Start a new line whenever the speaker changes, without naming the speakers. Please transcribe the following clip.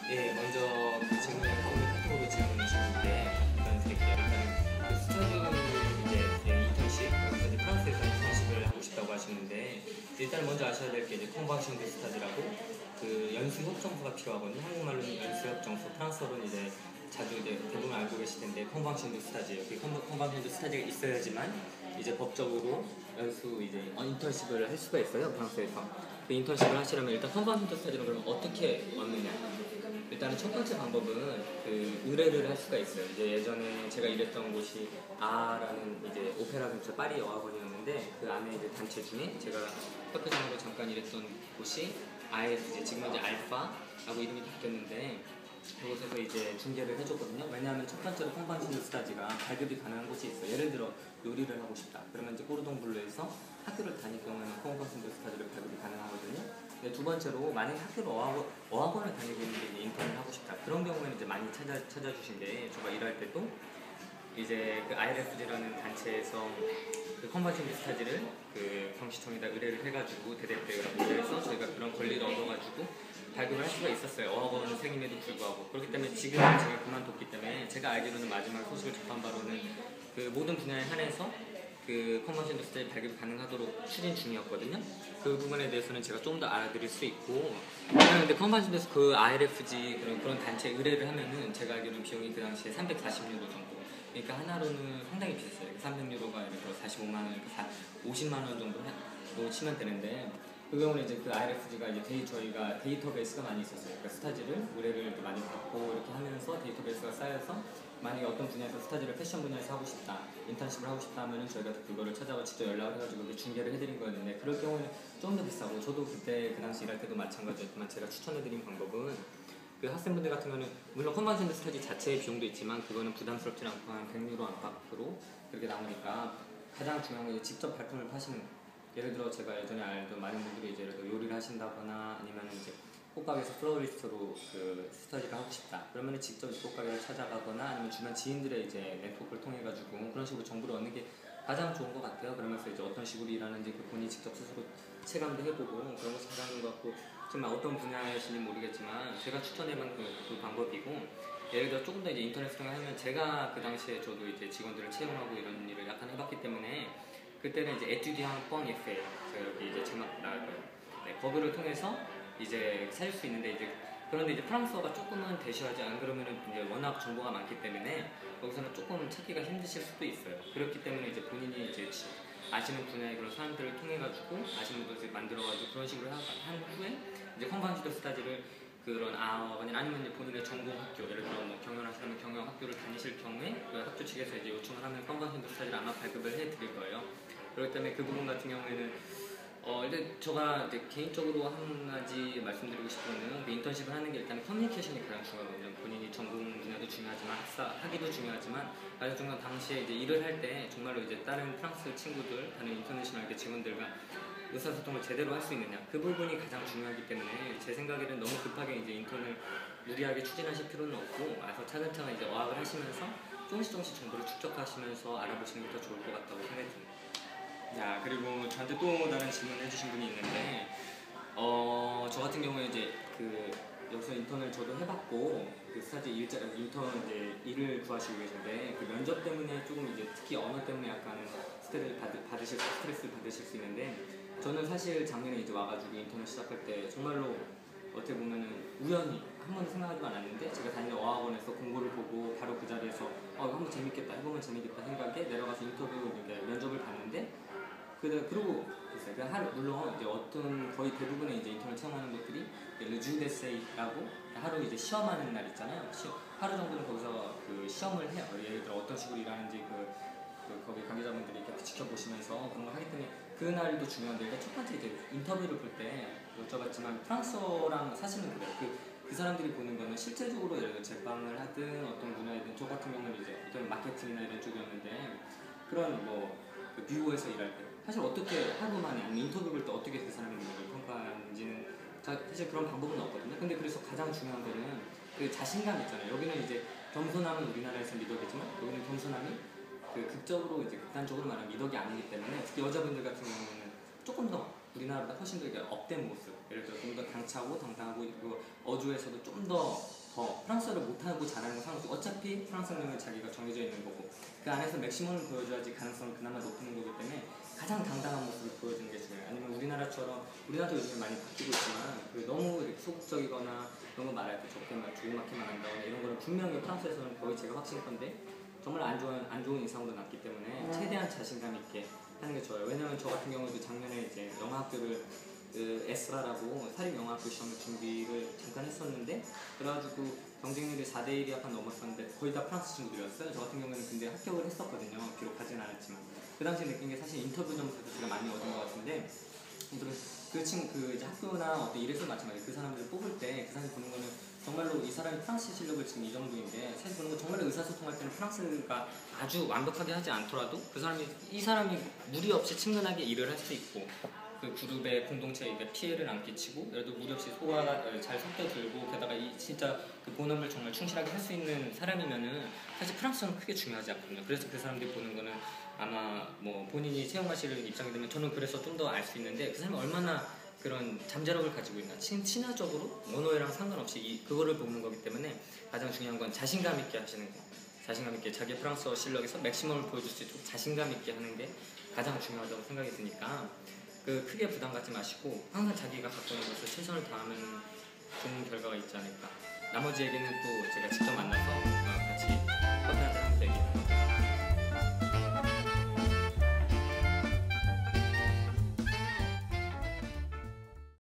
네, 먼저 그 질문을 카톡으로 질문을 주셨는데 일단 드릴게요. 일단 그 스타즈 이제 인턴십, 그래서 이제 프랑스에서 인턴십을 하고 싶다고 하시는데 일단 먼저 아셔야 될 게 이제 컨방션 드 스타즈라고 그 연수 협정서가 필요하거든요. 한국말로는 연수 협정서, 프랑스어로는 이제 자주 이제 대부분 알고 계실 텐데 컨방션 드 스타즈예요. 그 컨방션 드 스타즈가 있어야지만 이제 법적으로 연수 이제 인턴십을 할 수가 있어요. 프랑스에서. 그 인턴십을 하시려면 일단 컨방션 드 스타즈는 그러면 어떻게 얻느냐? 일단은 첫 번째 방법은 그 의뢰를 할 수가 있어요. 이제 예전에 제가 일했던 곳이 아라는 이제 오페라 근처 파리 어학원이었는데 그 안에 이제 단체 중에 제가 협회장으로 잠깐 일했던 곳이 IS 지금은 이제 알파라고 이름이 바뀌었는데 그곳에서 이제 중개를 해줬거든요. 왜냐하면 첫 번째로 콩방신드 스타지가 발급이 가능한 곳이 있어요. 예를 들어 요리를 하고 싶다. 그러면 이제 꼬르동블루에서 학교를 다닐 경우에는 콩방신드 스타지를 발급이 가능하거든요. 근데 두 번째로 만약에 학교를 어학원을 다니고 있는데 이제 인턴을 하고 싶다. 그런 경우에는 이제 많이 찾아주신 게 제가 일할 때도 이제 그 IRFG라는 단체에서 그 컨버팅 스타지를 그 경시청에다 의뢰를 해가지고 대대표라고 해서 저희가 그런 권리를 얻어가지고 발급을 할 수가 있었어요. 어학원생임에도 불구하고. 그렇기 때문에 지금은 제가 그만뒀기 때문에 제가 알기로는 마지막 소식을 접한 바로는 그 모든 분야에 한해서 그 컨버션 스타일 발급이 가능하도록 추진 중이었거든요. 그 부분에 대해서는 제가 좀 더 알아드릴 수 있고 근데 컨버션 그 IRFG 그런 단체에 의뢰를 하면은 제가 알기로는 비용이 그 당시에 340유로 정도 그러니까 하나로는 상당히 비쌌어요. 300유로가 예를 들어 45만 원, 50만 원 정도 치면 되는데 그 경우는 이제 그 IRFG가 이제 저희가 데이터베이스가 많이 있었어요. 그러니까 스타지를 의뢰를 많이 받고 이렇게 하면서 데이터베이스가 쌓여서 만약에 어떤 분야에서 스타지를 패션 분야에서 하고 싶다, 인턴십을 하고 싶다 하면은 저희가 그거를 찾아가 직접 연락을 해가지고 중개를 해드린 거였는데 그럴 경우는 좀 더 비싸고 저도 그때 그 당시 일할 때도 마찬가지였지만 제가 추천해드린 방법은 그 학생분들 같은 경우는 물론 컨버전 스타지 자체의 비용도 있지만 그거는 부담스럽지 않고 한 100유로 안팎으로 그렇게 나오니까 가장 중요한 건 직접 발품을 파시는 거예요. 예를 들어 제가 예전에 알던 많은 분들이 이제 요리를 하신다거나 아니면 이제 꽃가게에서 플로리스트로 그 스타디를 하고 싶다. 그러면 직접 꽃가게를 찾아가거나 아니면 주변 지인들의 이제 네트워크를 통해 가지고 그런 식으로 정보를 얻는 게 가장 좋은 것 같아요. 그러면서 이제 어떤 식으로 일하는지 그 본인이 직접 스스로 체감도 해보고 그런 것이 가장 좋은 것 같고 정말 어떤 분야이신지 모르겠지만 제가 추천해본 그 방법이고 예를 들어 조금 더 이제 인터넷 통해 하면 제가 그 당시에 저도 이제 직원들을 채용하고 이런 일을 약간 해봤기 때문에 그때는 이제 에튜디앙 뻥 에페 제가 여기 이제 제목 나갈 거예요. 네, 거기를 통해서 이제 찾을 수 있는데 이제 그런데 이제 프랑스어가 조금은 대시하지 안 그러면은 이제 워낙 정보가 많기 때문에 거기서는 조금 찾기가 힘드실 수도 있어요. 그렇기 때문에 이제 본인이 이제 아시는 분야의 그런 사람들을 통해 가지고 아시는 분들 만들어 가지고 그런 식으로 한 후에 이제 컨반시도 스타지를 그런 아니면 이제 본인의 전공 학교 예를 들어 뭐 경영하시려면 경영 학교를 다니실 경우에 그 학교 측에서 이제 요청을 하면 컨반시도 스타지를 아마 발급을 해드릴 거예요. 그렇기 때문에 그 부분 같은 경우에는 이제 제가 이제 개인적으로 한 가지 말씀드리고 싶은 거는 그 인턴십을 하는 게 일단 커뮤니케이션이 가장 중요하거든요. 본인이 전공 분야도 중요하지만 학위도 중요하지만 가장 중요한 당시에 이제 일을 할 때 정말로 이제 다른 프랑스 친구들, 다른 인터내셔널 친구들과 의사소통을 제대로 할 수 있느냐 그 부분이 가장 중요하기 때문에 제 생각에는 너무 급하게 이제 인턴을 무리하게 추진하실 필요는 없고 와서 차근차근 이제 어학을 하시면서 조금씩 정보를 축적하시면서 알아보시는 게 더 좋을 것 같다고 생각이 듭니다. 야 그리고 저한테 또 다른 질문을 해주신 분이 있는데 저 같은 경우에 이제 그 여기서 인턴을 저도 해봤고 그 스타지 인턴 이제 일을 구하시고 계신데 그 면접 때문에 조금 이제 특히 언어 때문에 약간 스트레스를 받으실 수 있는데 저는 사실 작년에 이제 와가지고 인턴을 시작할 때 정말로 어떻게 보면은 우연히 한 번도 생각하지 않았는데 제가 다니는 어학원에서 공고를 보고 바로 그 자리에서 한번 재밌겠다 해보면 재밌겠다 생각에 내려가서 인터뷰 면접을 봤는데 그리고 글쎄 그 하루 물론 이제 어떤 거의 대부분의 이제 인턴을 채용하는 것들이 르주데세이라고 하루 이제 시험하는 날 있잖아요. 하루 정도는 거기서 그 시험을 해요. 예를 들어 어떤 식으로 일하는지 거기 관계자분들이 이렇게 지켜보시면서 그런 걸 하기 때문에 그날도 중요한데 일단 첫 번째 이제 인터뷰를 볼 때 여쭤봤지만 프랑스어랑 사실은 그래요. 그 사람들이 보는 거는 실제적으로 예를 들어 제빵을 하든 어떤 분야이든 저 같은 경우는 이제 어떤 마케팅이나 이런 쪽이었는데 그런 그 뷰에서 일할 때 사실 어떻게 하루 만에 아니면 인터뷰 볼 때 어떻게 그 사람의 능력을 평가하는지는 사실 그런 방법은 없거든요. 근데 그래서 가장 중요한 거는 그 자신감 있잖아요. 여기는 이제 겸손함은 우리나라에서 미덕이지만 여기는 겸손함이 그 극적으로 이제 극단적으로 말하면 미덕이 아니기 때문에 특히 여자분들 같은 경우는 조금 더 우리나라보다 훨씬 더 이게 업된 모습 예를 들어 좀 더 당차고 당당하고 그리고 어주에서도 좀 더 더 프랑스어를 못하고 잘하는 건 상관없이 어차피 프랑스 능력은 자기가 정해져 있는 거고 그 안에서 맥시멈을 보여줘야지 가능성은 그나마 높은 거기 때문에 가장 당당한 모습을 보여주는 게 중요해요. 아니면 우리나라처럼 우리나라도 요즘에 많이 바뀌고 있지만 너무 이렇게 소극적이거나 너무 말할 때 적게 말 조그맣게 말한다거나 이런 거는 분명히 프랑스에서는 거의 제가 확신할 건데 정말 안 좋은 인상으로 났기 때문에 최대한 자신감 있게 하는 게 좋아요. 왜냐면 저 같은 경우도 작년에 이제 영화학교를 에스라라고 사립영화학교 시험을 준비를 잠깐 했었는데 그래가지고 경쟁률이 4대1이 약간 넘었었는데 거의 다 프랑스 친구들이었어요. 저 같은 경우는 근데 합격을 했었거든요. 비록 가진 않았지만 그 당시에 느낀 게 사실 인터뷰 점수에서 제가 많이 얻은 것 같은데 그 이제 학교나 어떤 일에서 마찬가지 그 사람들을 뽑을 때 그 사람이 보는 거는 정말로 이 사람이 프랑스 실력을 지금 이 정도인데 사실 보는 건 정말로 의사소통할 때는 프랑스가 아주 완벽하게 하지 않더라도 이 사람이 무리 없이 친근하게 일을 할 수 있고 그 그룹의 공동체에 피해를 안 끼치고 그래도 무리 없이 소화가 잘 섞여들고 게다가 진짜 그 본업을 정말 충실하게 할 수 있는 사람이면은 사실 프랑스어는 크게 중요하지 않거든요. 그래서 그 사람들이 보는 거는 아마 뭐 본인이 채용하실 입장이 되면 저는 그래서 좀 더 알 수 있는데 그 사람이 얼마나 그런 잠재력을 가지고 있나 친화적으로 언어랑 상관없이 그거를 보는 거기 때문에 가장 중요한 건 자신감 있게 하시는 거 자신감 있게 자기 프랑스어 실력에서 맥시멈을 보여줄 수 있도록 자신감 있게 하는 게 가장 중요하다고 생각이 드니까 크게 부담 갖지 마시고 항상 자기가 갖고 있는 것을 최선을 다하면 좋은 결과가 있지 않을까. 나머지 얘기는 또 제가 직접 만나서 같이 커피 한잔 하면 되겠습니다.